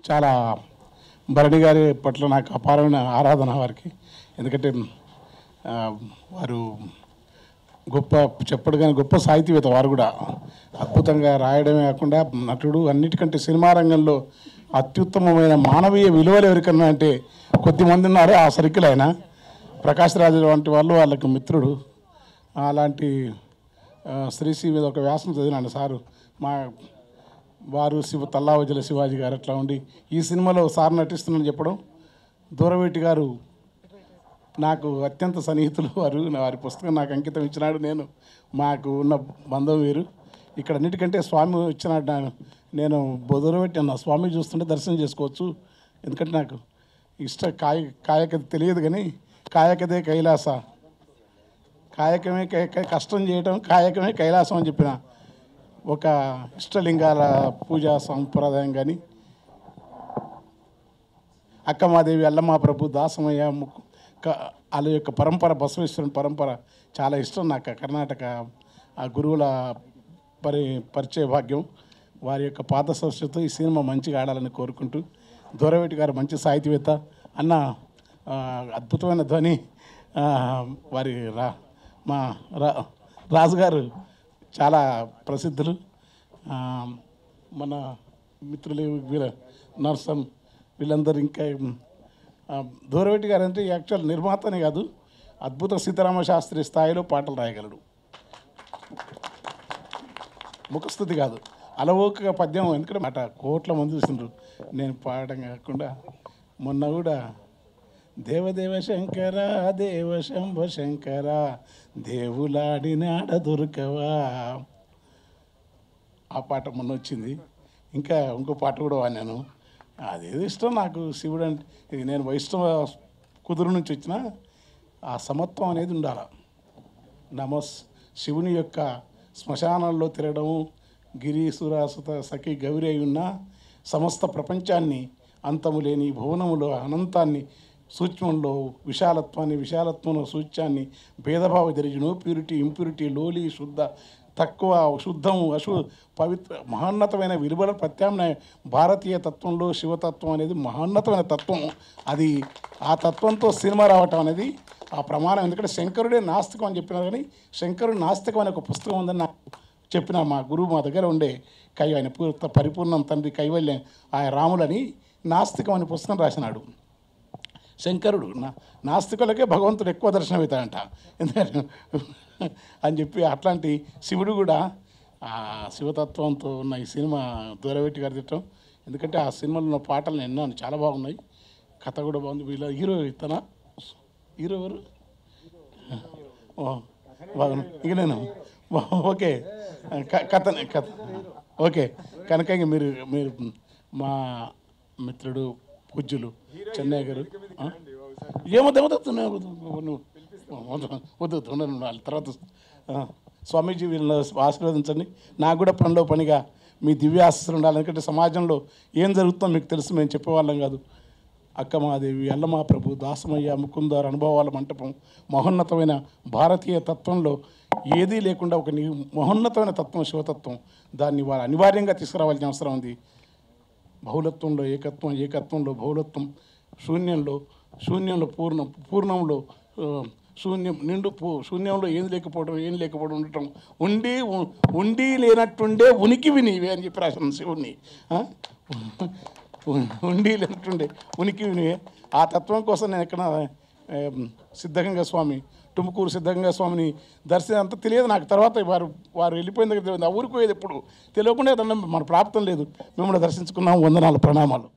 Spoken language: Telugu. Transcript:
చాలా భరణి గారి పట్ల నాకు అపారమైన ఆరాధన వారికి. ఎందుకంటే వారు గొప్ప చెప్పడు కానీ గొప్ప సాహితీవేత్త. వారు కూడా అద్భుతంగా రాయడమే కాకుండా నటుడు. అన్నిటికంటే సినిమా రంగంలో అత్యుత్తమమైన మానవీయ విలువలు ఎవరికన్నా అంటే కొద్దిమంది ఉన్నారు. ఆ సర్కిల్ అయినా ప్రకాష్ రాజు వంటి వాళ్ళు వాళ్ళకు మిత్రుడు. అలాంటి శ్రీశ్రీ మీద ఒక వ్యాసం చదివినాను సారు. వారు తల్లావజల శివాజీ గారు అట్లా ఉండి ఈ సినిమాలో సార్ నటిస్తున్నారని చెప్పడం. దూరవేటి గారు నాకు అత్యంత సన్నిహితులు. వారి పుస్తకం నాకు అంకితం ఇచ్చినాడు. మాకు ఉన్న బంధం వేరు. ఇక్కడ అన్నిటికంటే స్వామి ఇచ్చినాడు. నేను దూరవేటి అన్న స్వామి చూస్తుంటే దర్శనం చేసుకోవచ్చు. ఎందుకంటే నాకు కాయక తెలియదు కానీ కాయకదే కైలాస, కాయకమే కష్టం చేయడం కాయకమే కైలాసం అని చెప్పిన ఒక ఇష్టలింగాల పూజా సంప్రదాయం. కానీ అక్కమాదేవి, అల్లమా ప్రభు, దాసమయ్య వాళ్ళ యొక్క పరంపర, బసవేశ్వరుని పరంపర చాలా ఇష్టం నాకు. కర్ణాటక ఆ గురువుల పరిచయ భాగ్యం. వారి యొక్క పాద సంస్కృతితో ఈ సినిమా మంచిగా ఆడాలని కోరుకుంటూ, దూరవేటి గారు మంచి సాహితీవేత్త అన్న, అద్భుతమైన ధ్వని. వారి మా రాజుగారు చాలా ప్రసిద్ధులు. మన మిత్రులు నర్సన్ వీళ్ళందరూ. ఇంకా దూరవేటి గారు అంటే యాక్చువల్ నిర్మాతనే కాదు, అద్భుత సీతారామ శాస్త్రి స్థాయిలో పాటలు రాయగలడు. ముఖస్థుతి కాదు, అలవోకగా పద్యం. ఎందుకంటే మాట కోట్ల మంది చూసిండ్రు నేను పాడడం కాకుండా. మొన్న కూడా దేవదేవ శంకర దేవ శంభ శంకర దేవులాడినాడ దొరకవా ఆ పాట మొన్న వచ్చింది. ఇంకా ఇంకో పాట కూడా వాడినాను. అదేదో ఇష్టం నాకు శివుడు అంటే. నేను వైష్ణవ కుదురు నుంచి వచ్చిన ఆ సమత్వం అనేది ఉండాలి. శివుని యొక్క శ్మశానంలో తిరగడము, గిరీసురాసుత సఖి గౌరి అయి ఉన్న సమస్త ప్రపంచాన్ని, అంతము లేని భువనములో అనంతాన్ని, సూక్ష్మంలో విశాలత్వంలో సూచ్యాన్ని, భేదభావ జరిగిన ప్యూరిటీ ఇంప్యూరిటీ, లోలి శుద్ధ తక్కువ, శుద్ధము పవిత్ర, మహోన్నతమైన విలువల ప్రత్యామ్నాయ. భారతీయ తత్వంలో శివతత్వం అనేది మహోన్నతమైన తత్వం. అది ఆ తత్వంతో సినిమా రావటం అనేది ఆ ప్రమాణం. ఎందుకంటే శంకరుడే నాస్తికం అని చెప్పినారు, కానీ శంకరుడు నాస్తికం అనే ఒక పుస్తకం ఉందని నాకు చెప్పిన మా గురువు మా దగ్గర ఉండే ఆయన పరిపూర్ణం తండ్రి కైవల్యం ఆయన రాములని నాస్తికం అనే పుస్తకం రాసినాడు. శంకరుడు నాస్తికులకే భగవంతుడు ఎక్కువ దర్శనమవుతాడంట ఎందుకంటే అని చెప్పి. అట్లాంటి శివుడు కూడా ఆ శివతత్వంతో ఉన్న ఈ సినిమా దూరవేటి గారి తిట్టం. ఎందుకంటే ఆ సినిమాలో ఉన్న పాటలు ఎన్నో చాలా బాగున్నాయి, కథ కూడా బాగుంది. వీళ్ళ హీరో ఇతనా, హీరో ఎవరు బాగున్నా. ఇక నేను ఓకే కథ ఓకే కనుక ఇంక మీరు మా మిత్రుడు పూజ్యులు చెన్నై గారు వద్దు తర్వాత స్వామీజీ వీళ్ళని ఆశీర్వదించండి. నాకు కూడా పనిలో పనిగా మీ దివ్య ఆశీస్సులు ఉండాలి. ఎందుకంటే సమాజంలో ఏం జరుగుతుందో మీకు తెలుసు, మేము చెప్పేవాళ్ళం కాదు. అక్కమాదేవి, అల్లమా ప్రభు, దాసమయ్య, ముకుందార్ అనుభవాల మంటపం, మహోన్నతమైన భారతీయ తత్వంలో ఏదీ లేకుండా ఒక మహోన్నతమైన తత్వం శివతత్వం. దాన్ని వారు అనివార్యంగా తీసుకురావాల్సిన అవసరం ఉంది. బహుళత్వంలో ఏకత్వం, ఏకత్వంలో బహుళత్వం, శూన్యంలో పూర్ణంలో శూన్యం, శూన్యంలో ఏం లేకపోవడం ఉండటం, ఉండి లేనట్టుండే ఉనికివి నీవే అని చెప్పి రాశాను శివుణ్ణి. ఉండి లేనట్టుండే ఉనికివి నీవే. ఆ తత్వం కోసం నేను ఎక్కడ సిద్ధగంగా స్వామి, టుముకూరు సిద్ధగంగా స్వామిని దర్శనం అంతా తెలియదు నాకు. తర్వాత వారు వెళ్ళిపోయిన దగ్గర తెలియదు. ఆ ఊరికి పోయేది ఎప్పుడు తెలియకుండా మన ప్రాప్తం లేదు. మిమ్మల్ని దర్శించుకున్నాము. వందనాలు, ప్రణామాలు.